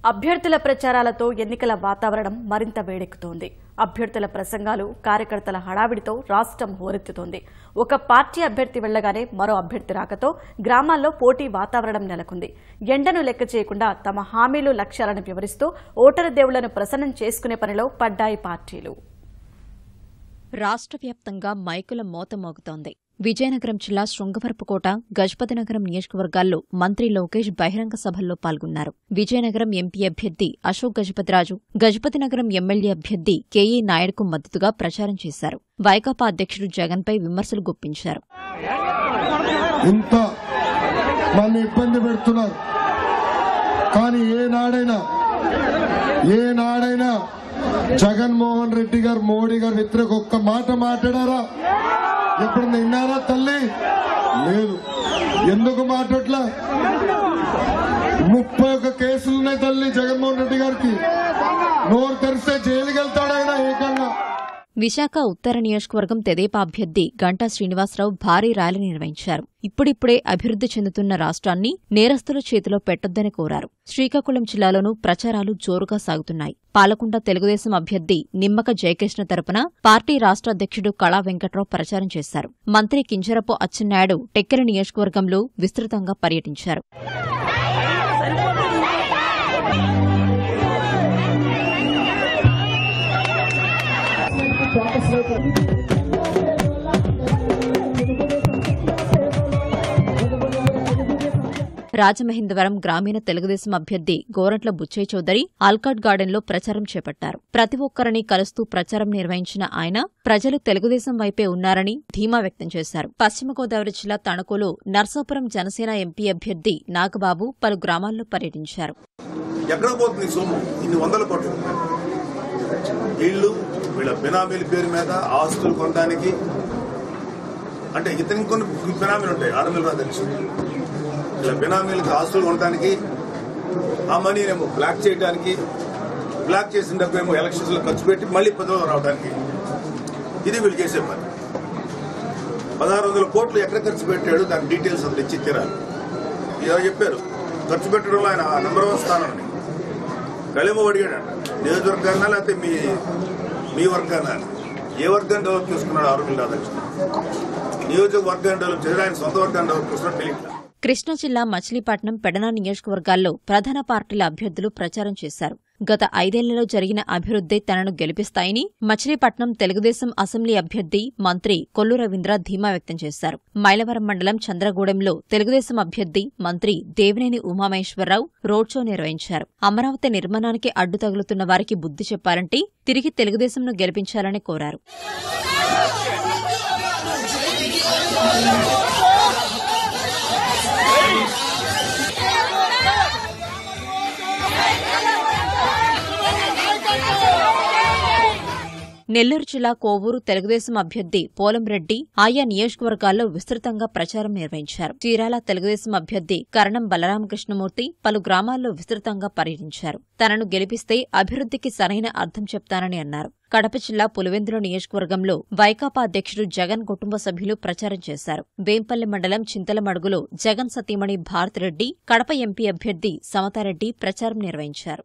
అభ్యర్థుల ప్రచారాలతో ఎన్నికల వాతావరణం మరింత వేడెక్కుతోంది. అభ్యర్థుల ప్రసంగాలు, కార్యకర్తల హడావిడితో రాష్ట్రం హోరెత్తుతోంది. ఒక పార్టీ అభ్యర్థి వెళ్లగానే మరో అభ్యర్థి రాకతో గ్రామాల్లో పోటీ వాతావరణం నెలకొంది. ఎండను లెక్క చేయకుండా తమ హామీలు, లక్ష్యాలను వివరిస్తూ ఓటరు దేవుళ్లను ప్రసన్నం చేసుకునే పనిలో పడ్డాయి పార్టీలు. రాష్ట్ర వ్యాప్తంగా మైకుల మోత మోగుతోంది. విజయనగరం జిల్లా శృంగవరపుకోట, గజపతినగరం నియోజకవర్గాల్లో మంత్రి లోకేష్ బహిరంగ సభల్లో పాల్గొన్నారు. విజయనగరం ఎంపీ అభ్యర్థి అశోక్ గజపతిరాజు, గజపతినగరం ఎమ్మెల్యే అభ్యర్థి కేఈ నాయుడుకు మద్దతుగా ప్రచారం చేశారు. వైకాపా అధ్యక్షుడు జగన్పై విమర్శలు గుప్పించారు. ఇంత మళ్ళీ ఇబ్బంది పెడుతున్నారు, కానీ ఏనాడైనా జగన్మోహన్ రెడ్డి గారు, మోడీ గారు వ్యతిరేక ఒక్క మాట మాట్లాడారా? ఎప్పుడన్నా విన్నారా తల్లి? లేదు. ఎందుకు మాట్లాడలా? 31 కేసులున్నాయి తల్లి జగన్మోహన్ రెడ్డి గారికి. నోరు తెరిస్తే జైలుకి వెళ్తాడైనా ఏకంగా. విశాఖ ఉత్తర నియోజకవర్గం తెదేపా అభ్యర్థి గంటా శ్రీనివాసరావు భారీ ర్యాలీ నిర్వహించారు. ఇప్పుడిప్పుడే అభివృద్ది చెందుతున్న రాష్ట్రాన్ని నేరస్తుల చేతిలో పెట్టొద్దని కోరారు. శ్రీకాకుళం జిల్లాలోనూ ప్రచారాలు జోరుగా సాగుతున్నాయి. పాలకుంట తెలుగుదేశం అభ్యర్థి నిమ్మక జయకృష్ణ తరపున పార్టీ రాష్ట్ర అధ్యక్షుడు కళా వెంకట్రావు ప్రచారం చేశారు. మంత్రి కింజరపు అచ్చెన్నాయుడు టెక్కలి నియోజకవర్గంలో విస్తృతంగా పర్యటించారు. రాజమహేంద్రవరం గ్రామీణ తెలుగుదేశం అభ్యర్థి గోరంట్ల బుచ్చయ్య చౌదరి ఆల్కాట్ గార్డెన్లో ప్రచారం చేపట్టారు. ప్రతి ఒక్కరిని కలుస్తూ ప్రచారం నిర్వహించిన ఆయన ప్రజలు తెలుగుదేశం వైపే ఉన్నారని ధీమా వ్యక్తం చేశారు. పశ్చిమ గోదావరి జిల్లా తణుకులో నర్సాపురం జనసేన ఎంపీ అభ్యర్థి నాగబాబు పలు గ్రామాల్లో పర్యటించారు. వీళ్ళ బినామీల పేరు మీద ఆస్తులు కొనడానికి, అంటే ఇతని కొన్ని బినామీలు ఉంటాయి, ఆడమిలు తెలుసు. ఇలా బినామీలకు ఆస్తులు కొనడానికి, ఆ మనీనేమో బ్లాక్ చేయడానికి, బ్లాక్ చేసిన డబ్బేమో ఎలక్షన్స్ లో ఖర్చు పెట్టి మళ్లీ పదవిలో రావడానికి, ఇది వీళ్ళు చేసే పని. 1600 కోట్లు ఎక్కడ ఖర్చు పెట్టాడు, దాని డీటెయిల్స్ అంత ఇచ్చి తీరాలి. ఇలా చెప్పారు, ఖర్చు పెట్టడంలో ఆయన నంబర్ 1 స్థానం అని. కలిమో అడిగాడు, నియోజకవర్గాన్నా లేకపోతే మీ వర్గాన్ని, ఏ వర్గాన్ని డెవలప్ చేసుకున్నాడు ఆరోగ్యం రాధాకృష్ణ? నియోజకవర్గాన్ని డెవలప్ చేసి ఆయన సొంత వర్గాన్ని డెవలప్ చేసుకున్నాడు తెలియట్లేదు. కృష్ణా జిల్లా మచిలీపట్నం, పెడన నియోజకవర్గాల్లో ప్రధాన పార్టీల అభ్యర్థులు ప్రచారం చేశారు. గత 5 ఏళ్లలో జరిగిన అభివృద్దే తనను గెలిపిస్తాయని మచిలీపట్నం తెలుగుదేశం అసెంబ్లీ అభ్యర్థి మంత్రి కొల్లు రవీంద్ర ధీమా వ్యక్తం చేశారు. మైలవరం మండలం చంద్రగూడెంలో తెలుగుదేశం అభ్యర్థి మంత్రి దేవినేని ఉమామహేశ్వరరావు రోడ్ షో నిర్వహించారు. అమరావతి నిర్మాణానికి అడ్డు తగులుతున్న వారికి బుద్ధి చెప్పాలంటే తిరిగి తెలుగుదేశంను గెలిపించాలని కోరారు. నెల్లూరు జిల్లా కోవూరు తెలుగుదేశం అభ్యర్థి పోలంరెడ్డి ఆయా నియోజకవర్గాల్లో విస్తృతంగా ప్రచారం నిర్వహించారు. చీరాల తెలుగుదేశం అభ్యర్థి కరణం బలరామకృష్ణమూర్తి పలు గ్రామాల్లో విస్తృతంగా పర్యటించారు. తనను గెలిపిస్తే అభివృద్దికి సరైన అర్థం చెప్తానని అన్నారు. కడప జిల్లా పులివెందుల నియోజకవర్గంలో వైకాపా అధ్యక్షుడు జగన్ కుటుంబ సభ్యులు ప్రచారం చేశారు. వేంపల్లి మండలం చింతలమడుగులో జగన్ సతీమణి భారతిరెడ్డి, కడప ఎంపీ అభ్యర్థి సమతారెడ్డి ప్రచారం నిర్వహించారు.